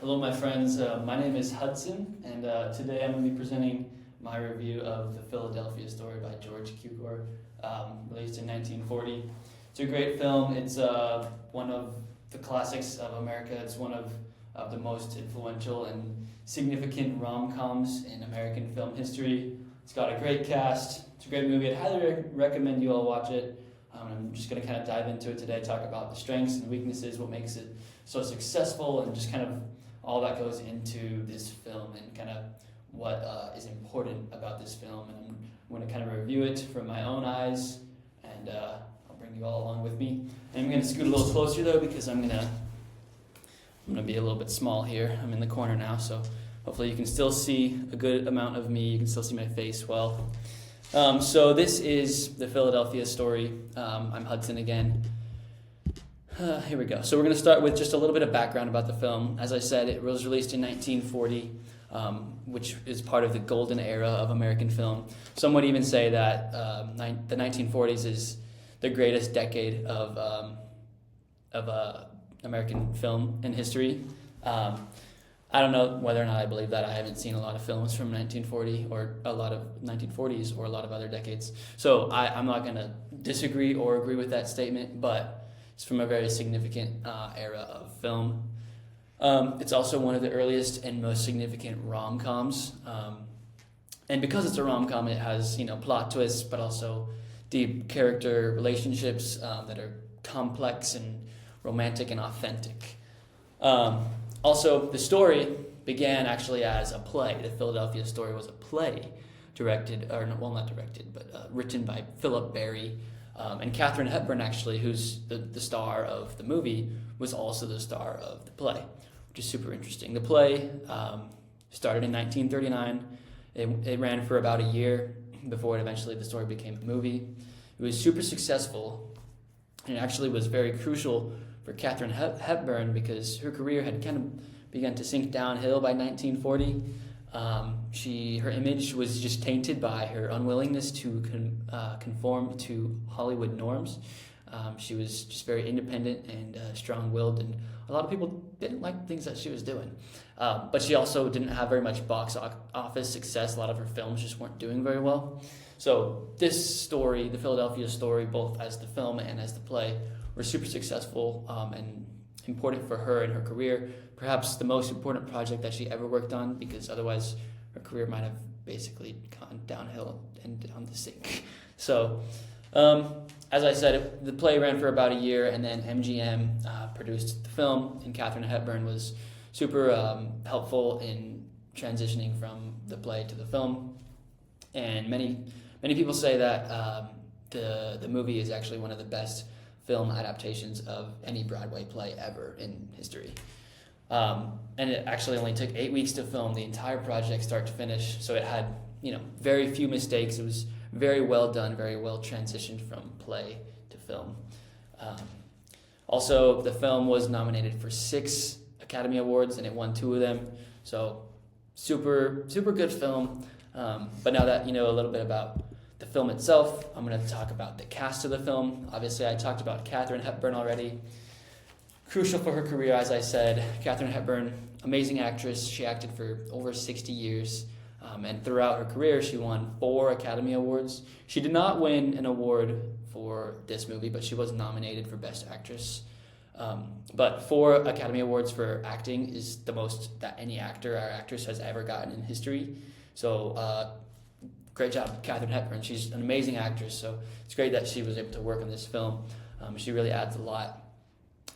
Hello, my friends. My name is Hudson, and today I'm going to be presenting my review of The Philadelphia Story by George Cukor, released in 1940. It's a great film. It's one of the classics of America. It's one of the most influential and significant rom-coms in American film history. It's got a great cast. It's a great movie. I'd highly recommend you all watch it. I'm just going to kind of dive into it today, talk about the strengths and weaknesses, what makes it so successful, and just kind of all that goes into this film and kind of what is important about this film. And I'm going to kind of review it from my own eyes, and I'll bring you all along with me. And I'm going to scoot a little closer though, because I'm going to be a little bit small here. I'm in the corner now, so hopefully you can still see a good amount of me. You can still see my face well. So this is The Philadelphia Story. I'm Hudson again. Here we go. So we're going to start with just a little bit of background about the film. As I said, it was released in 1940, which is part of the golden era of American film. Some would even say that the 1940s is the greatest decade of American film in history. I don't know whether or not I believe that. I haven't seen a lot of films from 1940 or a lot of 1940s or a lot of other decades. So I'm not going to disagree or agree with that statement, but it's from a very significant era of film. It's also one of the earliest and most significant rom-coms. And because it's a rom-com, it has plot twists, but also deep character relationships that are complex and romantic and authentic. Also, the story began actually as a play. The Philadelphia Story was a play written by Philip Barry. And Katharine Hepburn, actually, who's the star of the movie, was also the star of the play, which is super interesting. The play started in 1939. It ran for about a year before the story became a movie. It was super successful, and it actually was very crucial for Katharine Hepburn because her career had kind of begun to sink downhill by 1940. Her image was just tainted by her unwillingness to conform to Hollywood norms. She was just very independent and strong-willed, and a lot of people didn't like things that she was doing. But she also didn't have very much box office success. A lot of her films just weren't doing very well. So this story, The Philadelphia Story, both as the film and as the play, were super successful and important for her in her career. Perhaps the most important project that she ever worked on, because otherwise her career might have basically gone downhill and down the sink. So, as I said, the play ran for about a year, and then MGM produced the film, and Katharine Hepburn was super helpful in transitioning from the play to the film. And many people say that the movie is actually one of the best film adaptations of any Broadway play ever in history. And it actually only took 8 weeks to film the entire project start to finish, so it had very few mistakes. It was very well done, very well transitioned from play to film. Also, the film was nominated for 6 Academy Awards, and it won 2 of them, so super good film. But now that you know a little bit about the film itself, I'm going to talk about the cast of the film. Obviously, I talked about Katharine Hepburn already. Crucial for her career, as I said. Katharine Hepburn, amazing actress. She acted for over 60 years. And throughout her career, she won 4 Academy Awards. She did not win an award for this movie, but she was nominated for Best Actress. But 4 Academy Awards for acting is the most that any actor or actress has ever gotten in history. So, great job, Katharine Hepburn. She's an amazing actress, so it's great that she was able to work on this film. She really adds a lot.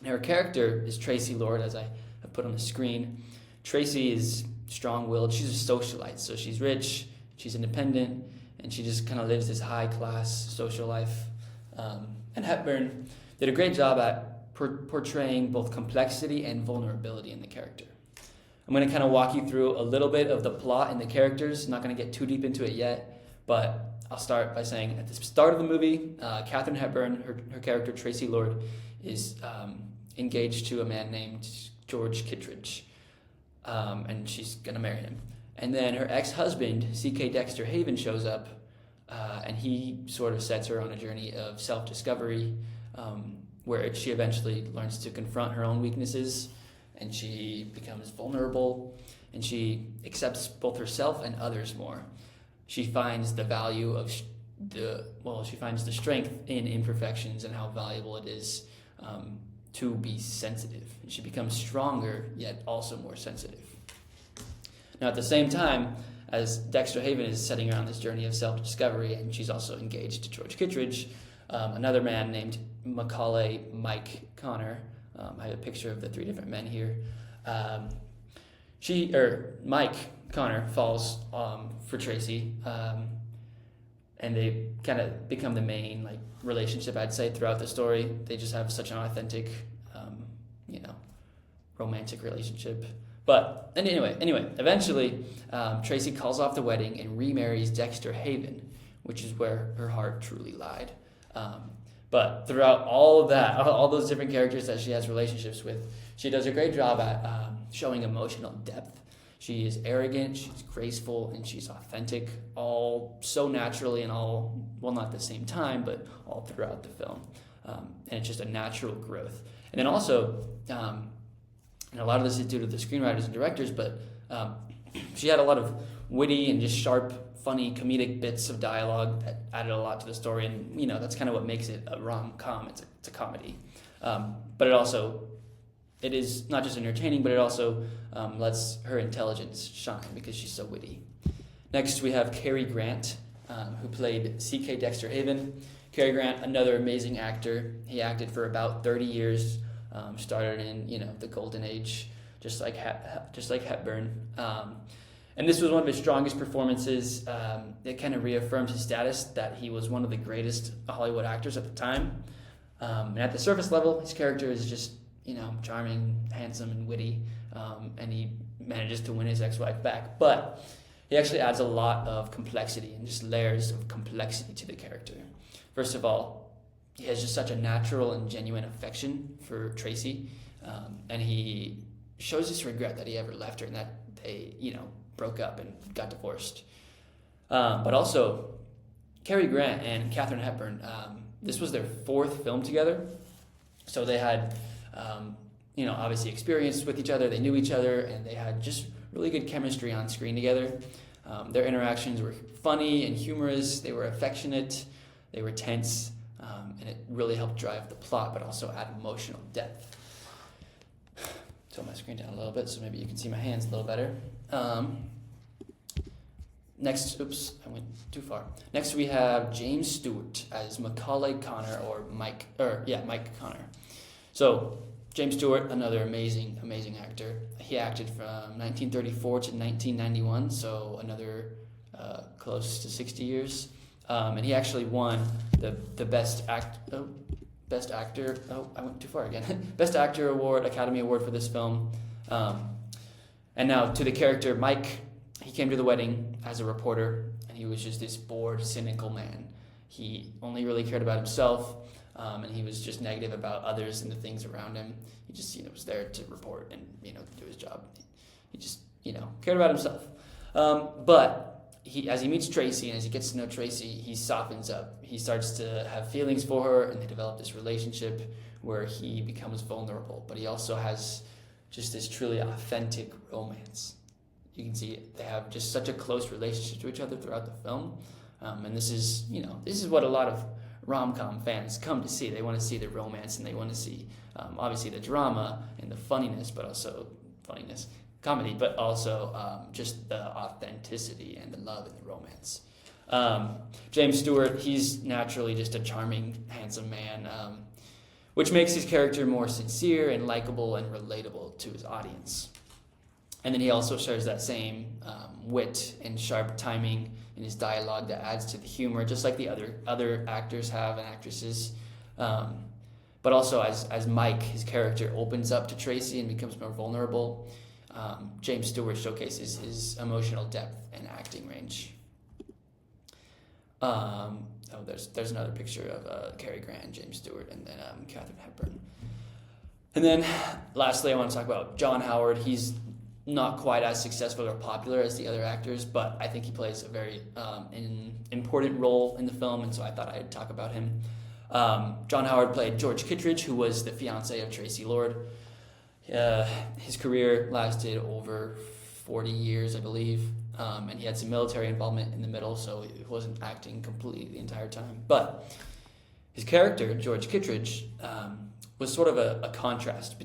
And her character is Tracy Lord, as I have put on the screen. Tracy is strong-willed. She's a socialite, so she's rich, she's independent, and she just kind of lives this high-class social life. And Hepburn did a great job at portraying both complexity and vulnerability in the character. I'm going to kind of walk you through a little bit of the plot and the characters. I'm not going to get too deep into it yet, but I'll start by saying at the start of the movie, Katharine Hepburn, her character Tracy Lord, is engaged to a man named George Kittredge, and she's going to marry him. And then her ex-husband, C.K. Dexter Haven, shows up, and he sort of sets her on a journey of self-discovery, where she eventually learns to confront her own weaknesses, and she becomes vulnerable, and she accepts both herself and others more. She finds the value of she finds the strength in imperfections and how valuable it is to be sensitive. And she becomes stronger, yet also more sensitive. Now, at the same time, as Dexter Haven is setting her on this journey of self-discovery, and she's also engaged to George Kittredge, another man named Macaulay Mike Connor. I have a picture of the three different men here. Mike Connor falls for Tracy, and they kind of become the main relationship, I'd say, throughout the story. They just have such an authentic, romantic relationship. But anyway, eventually, Tracy calls off the wedding and remarries Dexter Haven, which is where her heart truly lied. But throughout all of that, all those different characters that she has relationships with, she does a great job at showing emotional depth. She is arrogant, she's graceful, and she's authentic, all so naturally and all, well, not at the same time, but all throughout the film. And it's just a natural growth. And then also, and a lot of this is due to the screenwriters and directors, but she had a lot of witty and just sharp, funny, comedic bits of dialogue that added a lot to the story, and that's kind of what makes it a rom-com. It's a comedy, but it is not just entertaining, but it also lets her intelligence shine because she's so witty. Next, we have Cary Grant, who played C.K. Dexter Haven. Cary Grant, another amazing actor. He acted for about 30 years. Started in the golden age, just like Hepburn. And this was one of his strongest performances. It kind of reaffirmed his status that he was one of the greatest Hollywood actors at the time. And at the surface level, his character is just charming, handsome, and witty, and he manages to win his ex-wife back. But he actually adds a lot of complexity and just layers of complexity to the character. First of all, he has just such a natural and genuine affection for Tracy, and he shows this regret that he ever left her and that they, broke up and got divorced. But also, Cary Grant and Katharine Hepburn, this was their fourth film together, so they had, obviously experience with each other, they knew each other, and they had just really good chemistry on screen together. Their interactions were funny and humorous, they were affectionate, they were tense, and it really helped drive the plot, but also add emotional depth. Tilt my screen down a little bit so maybe you can see my hands a little better. Next, I went too far. Next we have James Stewart as Macaulay Connor, Mike Connor. So James Stewart, another amazing actor. He acted from 1934 to 1991, so another close to 60 years. And he actually won the Best Actor. Oh, I went too far again. Best Actor Award, Academy Award for this film. And now to the character Mike, he came to the wedding as a reporter, and he was just this bored, cynical man. He only really cared about himself, and he was just negative about others and the things around him. He just, was there to report and, do his job. He just, cared about himself. But as he meets Tracy and as he gets to know Tracy, he softens up. He starts to have feelings for her, and they develop this relationship where he becomes vulnerable. But he also has just this truly authentic romance. You can see they have just such a close relationship to each other throughout the film. And this is what a lot of rom-com fans come to see. They want to see the romance, and they want to see, obviously, the drama and the funniness, but also comedy, but also just the authenticity and the love and the romance. James Stewart, he's naturally just a charming, handsome man, which makes his character more sincere and likable and relatable to his audience. And then he also shares that same wit and sharp timing in his dialogue that adds to the humor, just like the other actors have and actresses. But also as Mike, his character, opens up to Tracy and becomes more vulnerable, James Stewart showcases his emotional depth and acting range. There's another picture of Cary Grant and James Stewart, and then Katharine Hepburn. And then lastly, I want to talk about John Howard. He's not quite as successful or popular as the other actors, but I think he plays a very important role in the film, and so I thought I'd talk about him. John Howard played George Kittredge, who was the fiancé of Tracy Lord. His career lasted over 40 years, I believe, and he had some military involvement in the middle, so he wasn't acting completely the entire time. But his character, George Kittredge, was sort of a contrast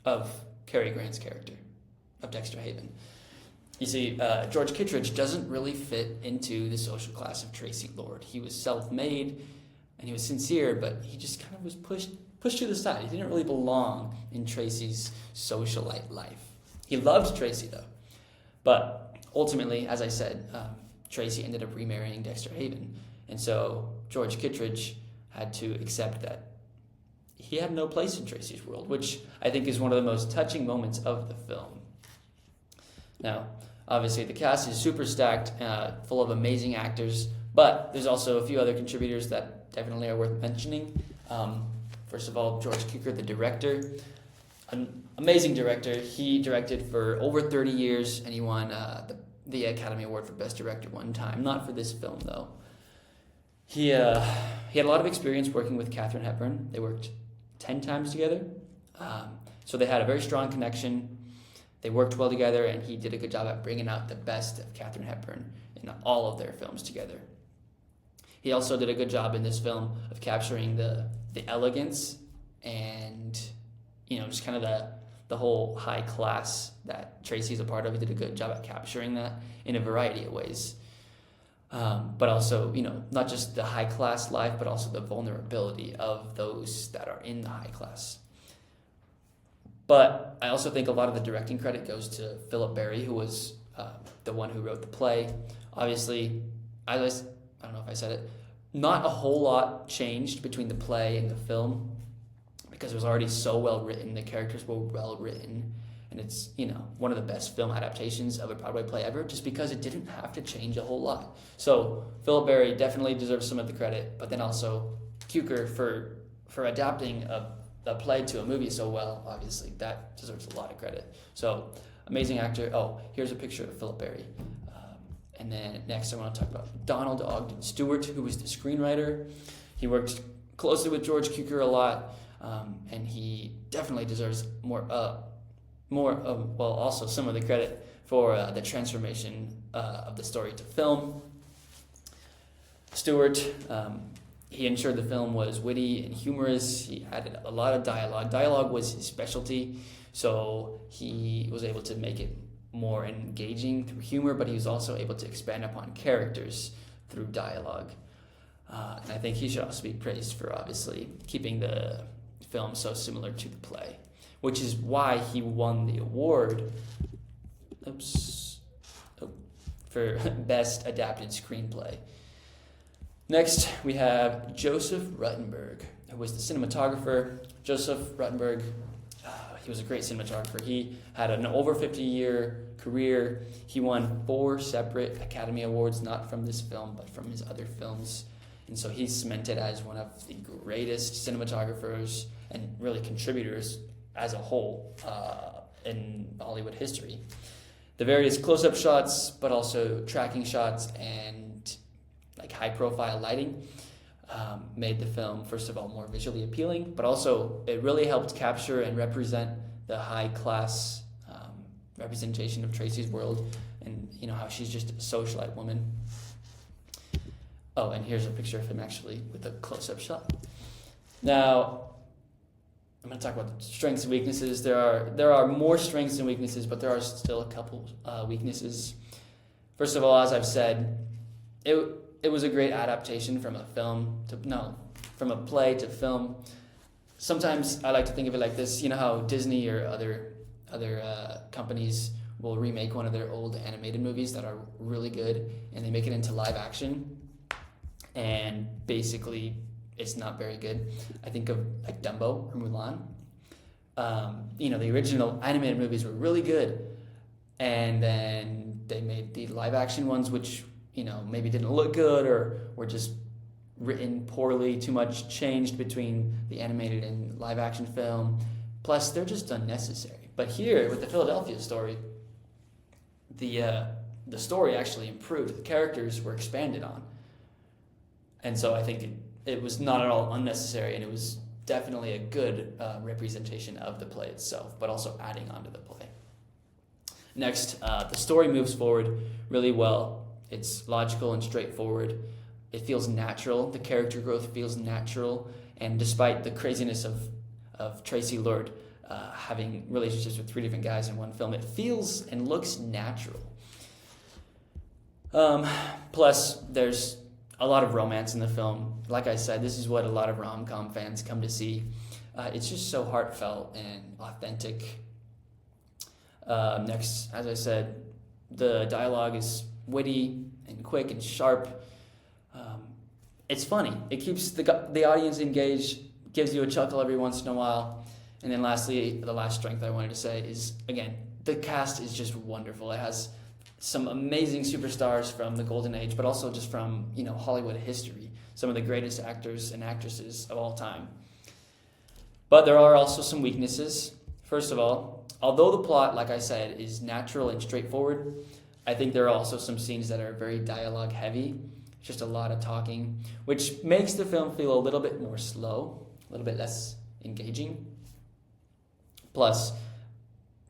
of Cary Grant's character of Dexter Haven. You see, George Kittredge doesn't really fit into the social class of Tracy Lord. He was self-made and he was sincere, but he just kind of was pushed to the side. He didn't really belong in Tracy's socialite life. He loved Tracy, though. But ultimately, as I said, Tracy ended up remarrying Dexter Haven. And so George Kittredge had to accept that he had no place in Tracy's world, which I think is one of the most touching moments of the film. Now, obviously, the cast is super stacked, full of amazing actors, but there's also a few other contributors that definitely are worth mentioning. First of all, George Cukor, the director, an amazing director. He directed for over 30 years, and he won the Academy Award for Best Director one time. Not for this film, though. He had a lot of experience working with Katharine Hepburn. They worked 10 times together, so they had a very strong connection. They worked well together, and he did a good job at bringing out the best of Katharine Hepburn in all of their films together. He also did a good job in this film of capturing the elegance and, just kind of the whole high class that Tracy's a part of. He did a good job at capturing that in a variety of ways. But also, not just the high class life, but also the vulnerability of those that are in the high class. But I also think a lot of the directing credit goes to Philip Berry, who was the one who wrote the play. Obviously, I don't know if I said it, not a whole lot changed between the play and the film because it was already so well written, the characters were well written, and it's, one of the best film adaptations of a Broadway play ever just because it didn't have to change a whole lot. So Philip Berry definitely deserves some of the credit, but then also Cukor for adapting a play to a movie so well, obviously, that deserves a lot of credit. So, amazing actor. Oh, here's a picture of Philip Berry. And then next I want to talk about Donald Ogden Stewart, who was the screenwriter. He worked closely with George Cukor a lot, and he definitely deserves also some of the credit for the transformation of the story to film. Stewart, he ensured the film was witty and humorous. He added a lot of dialogue. Dialogue was his specialty, so he was able to make it more engaging through humor, but he was also able to expand upon characters through dialogue. And I think he should also be praised for obviously keeping the film so similar to the play, which is why he won the award for Best Adapted Screenplay. Next, we have Joseph Ruttenberg, who was the cinematographer. Joseph Ruttenberg, he was a great cinematographer. He had an over 50-year career. He won 4 separate Academy Awards, not from this film, but from his other films. And so he's cemented as one of the greatest cinematographers and really contributors as a whole in Hollywood history. The various close-up shots, but also tracking shots and high-profile lighting made the film, first of all, more visually appealing, but also it really helped capture and represent the high-class representation of Tracy's world and, how she's just a socialite woman. Oh, and here's a picture of him actually with a close-up shot. Now, I'm going to talk about the strengths and weaknesses. There are more strengths and weaknesses, but there are still a couple weaknesses. First of all, as I've said, it was a great adaptation from a play to film. Sometimes I like to think of it like this. You know how Disney or other companies will remake one of their old animated movies that are really good, and they make it into live action, and basically it's not very good. I think of Dumbo or Mulan. The original animated movies were really good, and then they made the live action ones, which maybe didn't look good or were just written poorly, too much changed between the animated and live action film. Plus, they're just unnecessary. But here, with the Philadelphia story, the story actually improved. The characters were expanded on. And so I think it was not at all unnecessary, and it was definitely a good representation of the play itself, but also adding on to the play. Next, the story moves forward really well. It's logical and straightforward. It feels natural. The character growth feels natural. And despite the craziness of Tracy Lord having relationships with 3 different guys in one film, it feels and looks natural. Plus, there's a lot of romance in the film. Like I said, this is what a lot of rom-com fans come to see. It's just so heartfelt and authentic. Next, as I said, the dialogue is witty and quick and sharp. It's funny. It keeps the audience engaged, gives you a chuckle every once in a while. And then lastly, the last strength I wanted to say is, again, the cast is just wonderful. It has some amazing superstars from the golden age, but also just from, Hollywood history. Some of the greatest actors and actresses of all time. But there are also some weaknesses. First of all, although the plot, like I said, is natural and straightforward, I think there are also some scenes that are very dialogue heavy. Just a lot of talking, which makes the film feel a little bit more slow, a little bit less engaging. Plus,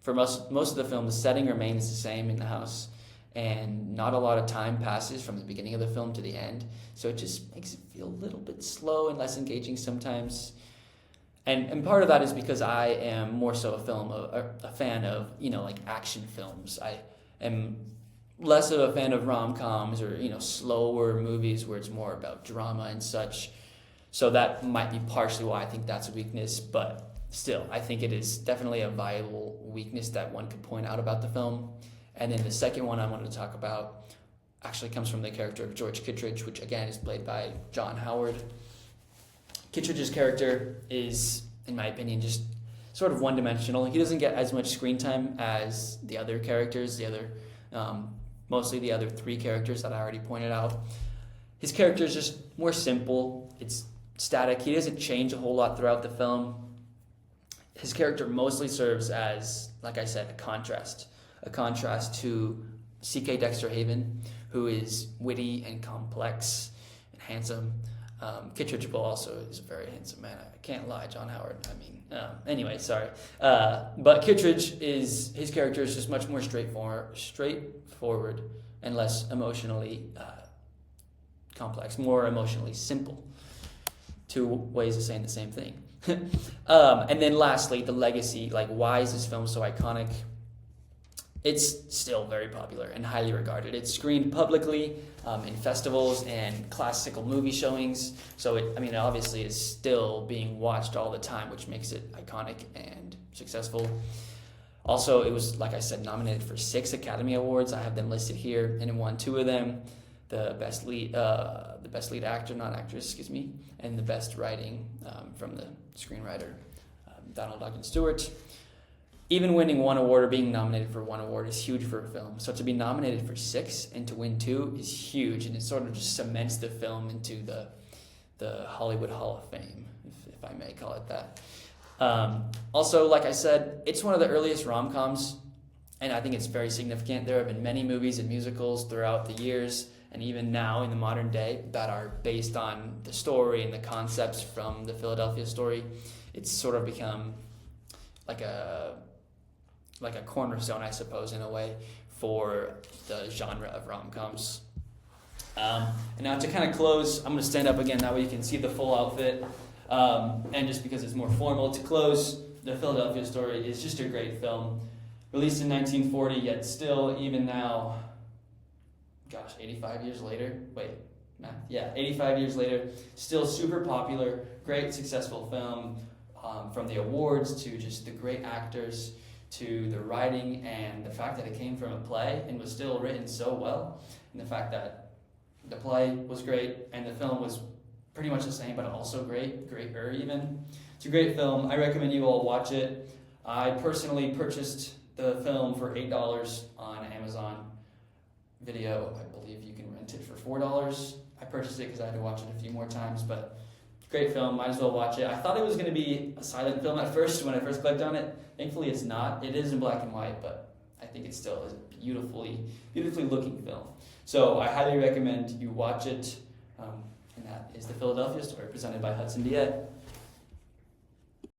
for most of the film, the setting remains the same in the house, and not a lot of time passes from the beginning of the film to the end, so it just makes it feel a little bit slow and less engaging sometimes. And part of that is because I am more so a fan of, like action films. I am less of a fan of rom-coms or, slower movies where it's more about drama and such. So that might be partially why I think that's a weakness, but still, I think it is definitely a viable weakness that one could point out about the film. And then the second one I wanted to talk about actually comes from the character of George Kittredge, which again is played by John Howard. Kittredge's character is, in my opinion, just sort of one-dimensional. He doesn't get as much screen time as the other characters, mostly the other 3 characters that I already pointed out. His character is just more simple. It's static. He doesn't change a whole lot throughout the film. His character mostly serves as, like I said, a contrast to C.K. Dexter Haven, who is witty and complex and handsome. Kittredge also is a very handsome man. I can't lie, John Howard. Anyway, sorry. But Kittredge his character is just much more straightforward and less emotionally complex, more emotionally simple. 2 ways of saying the same thing. And then lastly, the legacy. Like, why is this film so iconic? It's still very popular and highly regarded. It's screened publicly in festivals and classical movie showings. So it obviously is still being watched all the time, which makes it iconic and successful. Also, it was, like I said, nominated for 6 Academy Awards. I have them listed here, and it won 2 of them: the best lead actor, not actress, and the best writing from the screenwriter Donald Ogden Stewart. Even winning 1 award or being nominated for 1 award is huge for a film. So to be nominated for 6 and to win 2 is huge, and it sort of just cements the film into the Hollywood Hall of Fame, if I may call it that. Also, like I said, it's one of the earliest rom-coms, and I think it's very significant. There have been many movies and musicals throughout the years, and even now in the modern day, that are based on the story and the concepts from the Philadelphia story. It's sort of become like a cornerstone, I suppose, in a way, for the genre of rom-coms. And now to kind of close, I'm going to stand up again, that way you can see the full outfit. And just because it's more formal, to close, The Philadelphia Story is just a great film. Released in 1940, yet still, even now, 85 years later? 85 years later, still super popular, great, successful film. From the awards to just the great actors to the writing and the fact that it came from a play and was still written so well, and the fact that the play was great and the film was pretty much the same but also greater even. It's a great film. I recommend you all watch it. I personally purchased the film for $8 on Amazon Video. I believe you can rent it for $4. I purchased it because I had to watch it a few more times, but great film, might as well watch it. I thought it was going to be a silent film at first when I first clicked on it. Thankfully it's not. It is in black and white, but I think it still is a beautifully looking film. So I highly recommend you watch it. And that is The Philadelphia Story, presented by Hudson Diet.